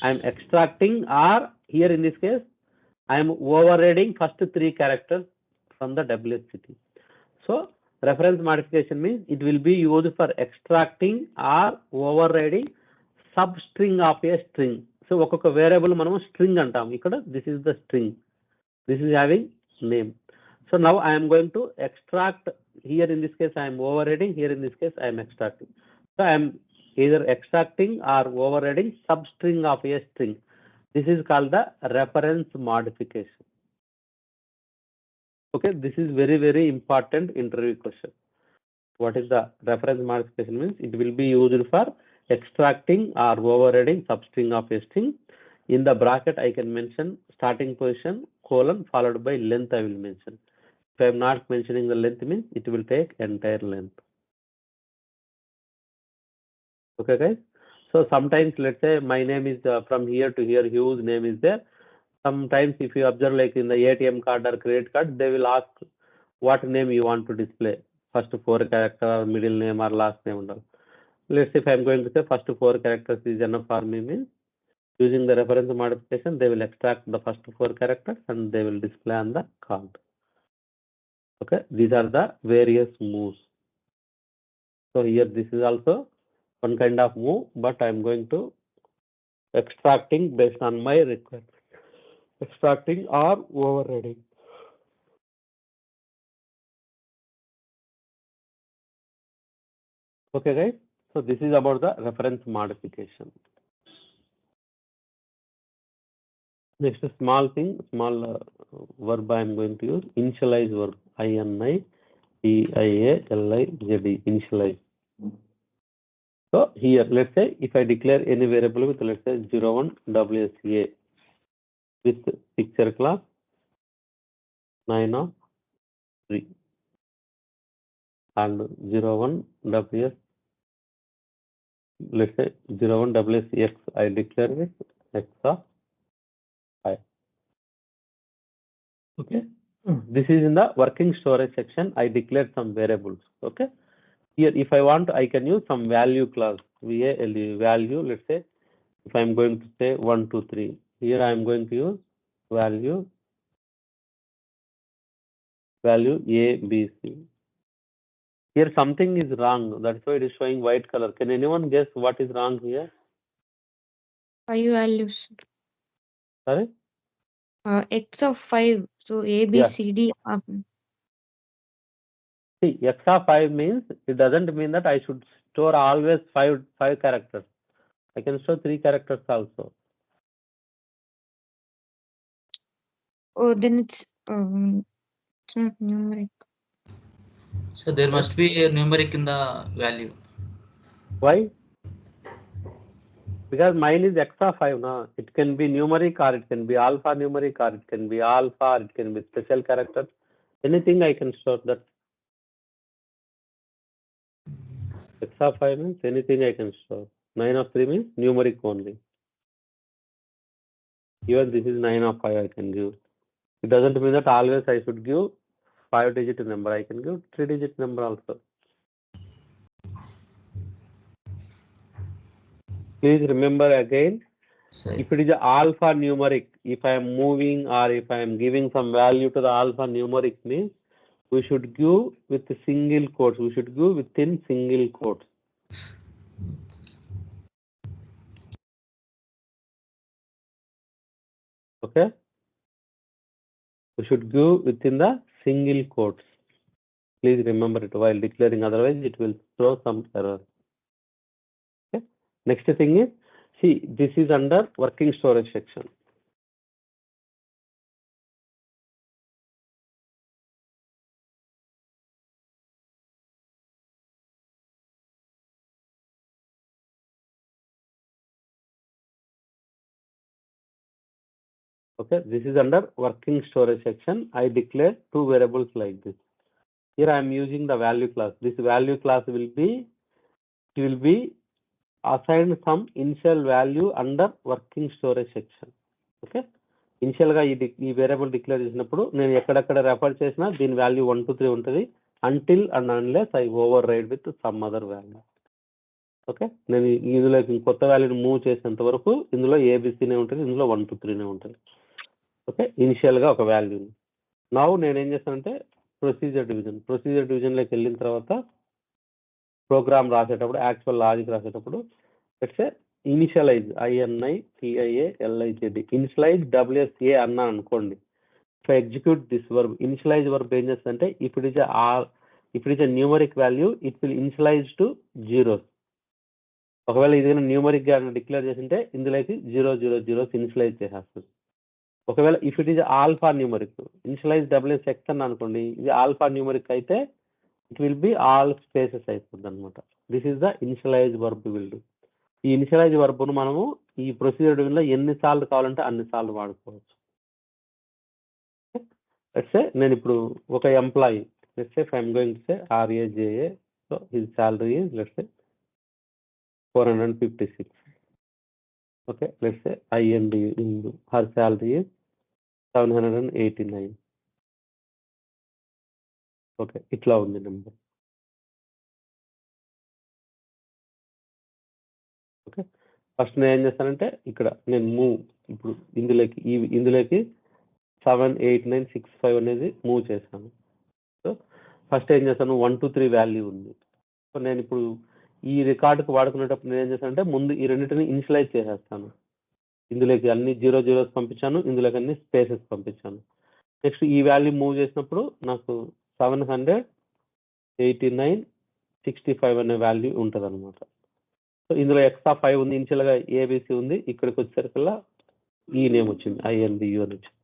Speaker 1: I am extracting, or here in this case, I am overriding first 3 characters from the WSCT. So reference modification means it will be used for extracting or overriding substring of a string. So ఒక్కొక్క variable మనము string అంటాం. ఇక్కడ this is the string. This is having name. So now I am going to extract. Here in this case I am overriding. Here in this case I am extracting. So I am either extracting or overriding substring of a string. This is called the reference modification. Okay, this is very, very important interview question. What is the reference modification means? It will be used for extracting or overriding substring of a string. In the bracket, I can mention starting position, colon, followed by length I will mention. If I am not mentioning the length means it will take entire length. Okay, guys. So sometimes, let's say my name is from here to here, Hugh's name is there. Sometimes if you observe, like in the ATM card or credit card, they will ask what name you want to display. First 4 character or middle name or last name and all. Let's say if I'm going to say first 4 characters is enough for me means, using the reference modification, they will extract the first 4 characters and they will display on the card. Okay, these are the various moves. So here this is also one kind of move, but I'm going to extracting based on my request. Extracting or overriding. Okay, guys. So this is about the reference modification. Next, a small thing, small verb I am going to use. Initialize verb. INITIALIZE. Initialize. So here, let's say if I declare any variable with, let's say 01 WSA with picture class 9 of 3 and 01 WS, let's say 01 WSX I declare with X of 5. Okay. This is in the working storage section. I declared some variables. Okay. Here, if I want, I can use some value class. Value. Let's say if I'm going to say 1, 2, 3. Here I am going to use value A, B, C. Here something is wrong. That's why it is showing white color. Can anyone guess what is wrong here?
Speaker 2: 5 values.
Speaker 1: Sorry?
Speaker 2: X of 5. So A, B,
Speaker 1: Yeah.
Speaker 2: C, D.
Speaker 1: See, X of 5 means it doesn't mean that I should store always five characters. I can store 3 characters also.
Speaker 2: Oh, then it's not numeric.
Speaker 4: So there must be a numeric in the value.
Speaker 1: Why? Because mine is X of 5 now. It can be numeric or it can be alphanumeric or it can be alpha or it can be special characters. Anything I can store that. X of 5 means anything I can store. 9 of 3 means numeric only. Even this is 9 or 5 I can give. It doesn't mean that always I should give 5-digit number. I can give 3-digit number also. Please remember again,
Speaker 4: Sorry.
Speaker 1: if it is a alpha numeric, if I am moving or if I am giving some value to the alpha numeric means we should give with single quotes. We should give within single quotes. Okay? We should give within the single quotes. Please remember it while declaring, otherwise it will throw some error. Okay? Next thing is, see, this is under working storage section. Okay, this is under working storage section. I declare two variables like this. Here I am using the value class. This value class will be assigned some initial value under working storage section. Okay, initial గా ఈ variable declare చేసినప్పుడు నేను ఎక్కడెక్కడ refer చేసినా దీని value 1 2 3 ఉంటుంది until and unless I override with some other value. Okay, నేను ఇందులో కొత్త వాల్యూని మూవ్ చేసేంత వరకు ఇందులో ఏబిసినే ఉంటుంది, ఇందులో 1 2 3నే ఉంటుంది. ఓకే, ఇనిషియల్ గా ఒక వాల్యూని. నా నేను ఏం చేస్తానంటే ప్రొసీజర్ డివిజన్లోకి వెళ్ళిన తర్వాత ప్రోగ్రామ్ రాసేటప్పుడు యాక్చువల్ లాజిక్ రాసేటప్పుడు let's initialise INITIALIZD initialise WSA అన్నా అనుకోండి. Execute this verb. Initialise verb ఏం చేస్తుందంటే if it is a numeric value it will initialise to zeros. ఒకవేళ ఏదైనా న్యూమరిక్ గా డిక్లేర్ చేసింటే ఇందులోకి 0 0 0 ఇనిషియలైజ్ చేసేస్తుంది. ఒకవేళ if it is alpha numeric initialise WSX అని అనుకోండి, ఇది ఆల్ఫా న్యూమరిక్ అయితే it will be all spaces అయిపోతుంది అనమాట. This is the initialize verb will do. ఈ ఇనిషియలైజ్ వర్బ్ను మనము ఈ ప్రొసీజర్ డివిజన్లో ఎన్నిసార్లు కావాలంటే అన్నిసార్లు వాడుకోవచ్చు. లెట్స్ సే నేను ఇప్పుడు ఒక employee, let's say I'm going to say RAJA, so his salary is let's say 456. Okay, let's say IND her salary is 789. Okay, ఇట్లా ఉంది నెంబర్. ఓకే, ఫస్ట్ నేను ఏం చేస్తానంటే ఇక్కడ నేను మూవ్ ఇప్పుడు ఇందులోకి 78965 అనేది మూవ్ చేశాను. సో ఫస్ట్ ఏం చేస్తాను 1 2 3 వాల్యూ ఉంది. సో నేను ఇప్పుడు ఈ రికార్డుకు వాడుకునేటప్పుడు నేను ఏం చేస్తానంటే ముందు ఈ రెండింటిని ఇనిషియలైజ్ చేసేస్తాను. ఇందులోకి అన్ని 0 0s పంపించాను, ఇందులోకి అన్ని స్పేసెస్ పంపించాను. నెక్స్ట్ ఈ వాల్యూ మూవ్ చేసినప్పుడు నాకు 78965 అనే వాల్యూ ఉంటుంది అనమాట. సో ఇందులో ఎక్స్ట్రా 5 ఉంది, ఇనిషియల్గా ABC ఉంది, ఇక్కడికి వచ్చేసరికల్లా ఈ నేమ్ వచ్చింది INBU అని వచ్చింది.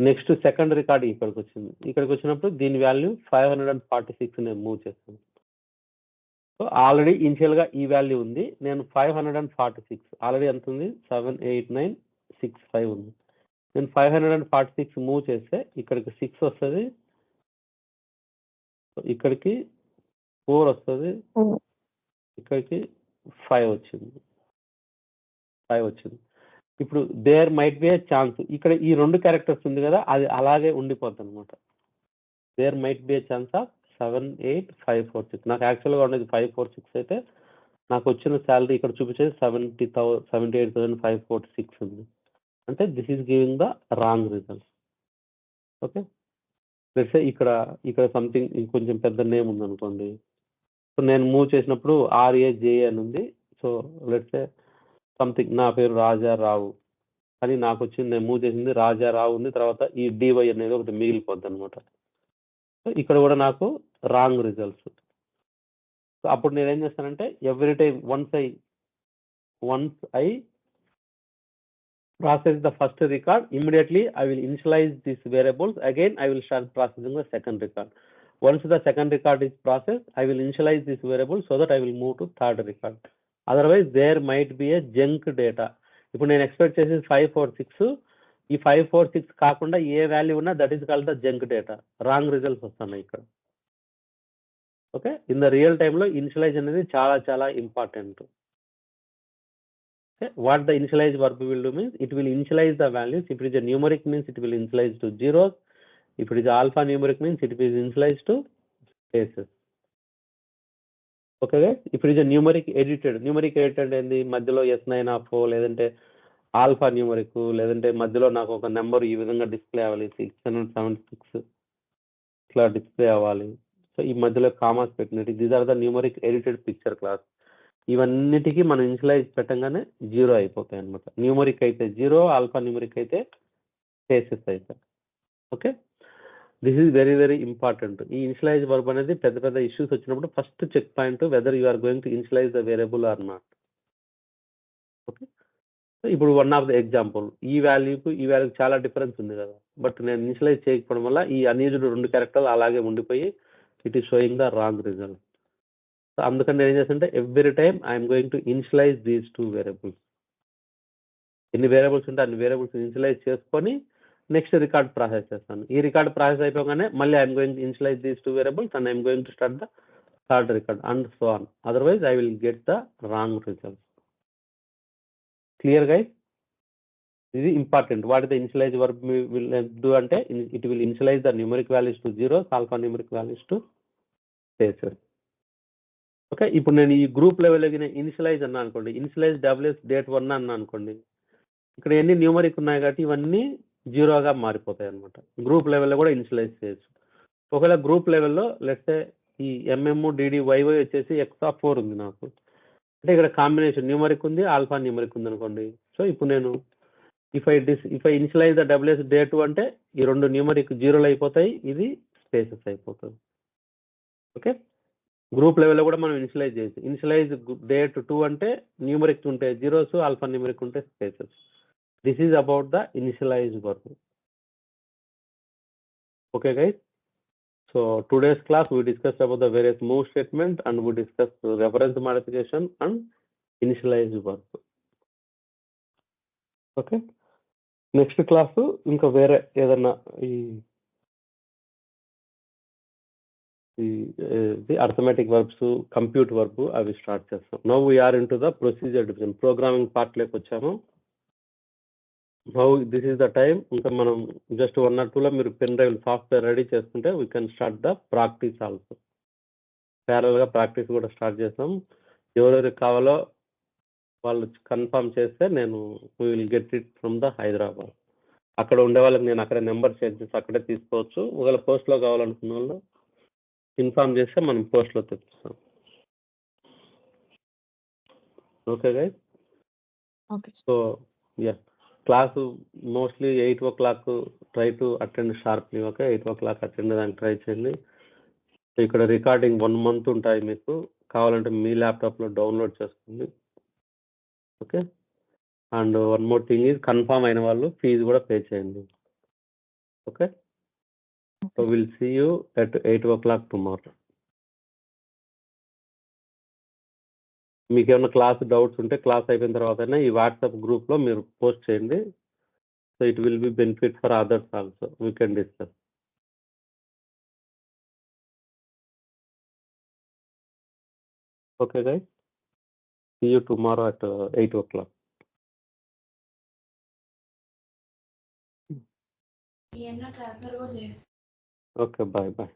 Speaker 1: నెక్స్ట్ సెకండ్ రికార్డ్ ఇక్కడికి వచ్చింది. ఇక్కడికి వచ్చినప్పుడు దీని వాల్యూ 546 నేను మూవ్ చేస్తాను. సో ఆల్రెడీ ఇనిషియల్గా ఈ వాల్యూ ఉంది, నేను 546 ఆల్రెడీ ఎంత ఉంది 78965 ఉంది. నేను 546 మూవ్ చేస్తే ఇక్కడికి 6 వస్తుంది, ఇక్కడికి 4 వస్తుంది, ఇక్కడికి 5 వచ్చింది. ఇప్పుడు there might be a chance, ఇక్కడ ఈ 2 క్యారెక్టర్స్ ఉంది కదా అది అలాగే ఉండిపోద్ది అనమాట. There might be a chance of 78546. నాకు యాక్చువల్గా ఉండేది 546 అయితే నాకు వచ్చిన శాలరీ ఇక్కడ చూపించేది 78,546 ఉంది. అంటే this is giving the wrong result. Okay, let's say ఇక్కడ సంథింగ్ ఇంకొంచెం పెద్ద నేమ్ ఉంది అనుకోండి. సో నేను మూవ్ చేసినప్పుడు RAJA అని ఉంది. సో లెట్స్ సే సంథింగ్ నా పేరు రాజారావు అని నాకు వచ్చింది, నేను మూవ్ చేసింది రాజారావు ఉంది, తర్వాత ఈ DY అనేది ఒకటి మిగిలిపోద్ది అనమాట. సో ఇక్కడ కూడా నాకు రాంగ్ రిజల్ట్స్. సో అప్పుడు నేను ఏం చేస్తానంటే every time once I process the first record, immediately I will initialize these variables. Again, I will start processing the second record. Once the second record is processed, I will initialize this variable so that I will move to third record. Otherwise, there might be a junk data. ఇప్పుడు నేను expect చేసేది 546, ఈ 546 కాకుండా ఏ value ఉన్నా that is called the junk data, wrong results వస్తున్నాయి ఇక్కడ. Okay, in the real టైంలో initialise అనేది చాలా చాలా important. Okay, what the initialize verb will do means it will initialize the values. If it is a numeric means it will initialize to zeros. If it is alphanumeric means it will initialize to spaces. Okay guys, if it is a numeric edited ఏంది మధ్యలో S9 of లేదంటే alpha numeric లేదంటే మధ్యలో నాకు ఒక number ఈ విధంగా display అవ్వాలి 676 ఇట్లా డిస్ప్లే అవ్వాలి. సో ఈ మధ్యలో కామాస్ పెట్టినట్టు these are the numeric edited picture clause. ఇవన్నిటికీ మనం ఇనిషియలైజ్ పెట్టంగానే 0 అయిపోతాయి అనమాట. న్యూమరిక్ అయితే 0, ఆల్ఫా న్యూమరిక్ అయితే స్పేసెస్ అవుతాయి. Okay, this is very very important. ఈ ఇనిషియలైజ్ వర్బ్ అనేది పెద్ద పెద్ద ఇష్యూస్ వచ్చినప్పుడు first check point whether you are going to initialize the variable or not. Okay, ఇప్పుడు వన్ ఆఫ్ ద ఎగ్జాంపుల్ ఈ వాల్యూకు ఈ వాల్యూకి చాలా డిఫరెన్స్ ఉంది కదా, బట్ నేను ఇనిషియలైజ్ చేయకపోవడం వల్ల ఈ అన్యూజ్డ్ 2 క్యారెక్టర్లు అలాగే ఉండిపోయి it is showing the wrong result. So అందుకని నేను ఏం చేస్తుంటే every time I'm going to initialise these 2 variables. ఎన్ని వేరియబుల్స్ ఉంటే అన్ని వేరియబుల్స్ ఇనిషియలైజ్ చేసుకొని నెక్స్ట్ రికార్డ్ ప్రాసెస్ చేస్తాను. ఈ రికార్డ్ ప్రాసెస్ అయిపోగానే మళ్ళీ I'm going to initialise these 2 variables and I'm going to start the third record and so on. Otherwise I will get the wrong result. Clear guys? ఇది important. What the initialize verb will do అంటే it will initialize the numeric values to zeros, alphanumeric values to spaces. Okay, ఇప్పుడు నేను ఈ group level initialise అన్నా అనుకోండి, initialise WS date 1 అన్నా అనుకోండి, ఇక్కడ ఎన్ని న్యూమరిక్ ఉన్నాయి కాబట్టి ఇవన్నీ 0గా మారిపోతాయి అనమాట. గ్రూప్ లెవెల్లో కూడా ఇనిషియలైజ్ చేయొచ్చు. ఒకవేళ గ్రూప్ లెవెల్లో లెట్సే ఈ MMDDYY వచ్చేసి X4 ఉంది నాకు, అంటే ఇక్కడ కాంబినేషన్ న్యూమరిక్ ఉంది, ఆల్ఫా న్యూమరిక్ ఉంది అనుకోండి. సో ఇప్పుడు నేను if I initialise the WS day 2 అంటే ఈ 2 న్యూమరిక్ 0లు అయిపోతాయి, ఇది స్పేసెస్ అయిపోతుంది. ఓకే, గ్రూప్ లెవెల్లో కూడా మనం ఇనిషియలైజ్ చేయొచ్చు. ఇనిషియలైజ్ డేట్ 2 అంటే న్యూమరిక్ ఉంటే జీరోస్, ఆల్ఫా న్యూమరిక్ ఉంటే spaces. This is about the initialize verb. Okay guys, so today's class we discussed about the various move statement and we discussed reference modification and initialize verb. Okay, next class ఇంకా వేరే ఏదన్నా ఈ arithmetic verbs, compute verb అవి start చేస్తాం. Now we're into the procedure division, programming పార్ట్లోకి వచ్చాము. Now this is the time. ఇంకా మనం జస్ట్ 1 or 2లో మీరు పెన్ డ్రైవ్ సాఫ్ట్వేర్ రెడీ చేసుకుంటే we can start the practice also. ప్యారల్గా ప్రాక్టీస్ కూడా స్టార్ట్ చేస్తాం. ఎవరెవరికి కావాలో వాళ్ళు కన్ఫర్మ్ చేస్తే నేను we will get it from the Hyderabad. అక్కడ ఉండే వాళ్ళకి నేను అక్కడ నెంబర్ షేర్ చేసి అక్కడే తీసుకోవచ్చు. ఒకవేళ పోస్ట్లో కావాలనుకున్న వాళ్ళు ఇన్ఫార్మ్ చేస్తే మనం పోస్ట్లో తెప్పిస్తాం. Okay guys?
Speaker 2: Okay.
Speaker 1: So yeah, class mostly 8 o'clock try to attend sharply. Okay, 8 o'clock attend దానికి ట్రై చేయండి. ఇక్కడ రికార్డింగ్ 1 month ఉంటాయి, మీకు కావాలంటే మీ ల్యాప్టాప్లో డౌన్లోడ్ చేసుకోండి. Okay, and one more thing is confirm అయిన వాళ్ళు ఫీజు కూడా పే చేయండి. Okay, so will see you at 8 o'clock tomorrow. మీకు ఏమైనా క్లాస్ డౌట్స్ ఉంటే క్లాస్ అయిపోయిన తర్వాత ఈ వాట్సాప్ గ్రూప్లో మీరు పోస్ట్ చేయండి. So it will be benefit for others also. We can discuss. Okay guys, see you tomorrow at 8 o'clock. Okay, bye bye.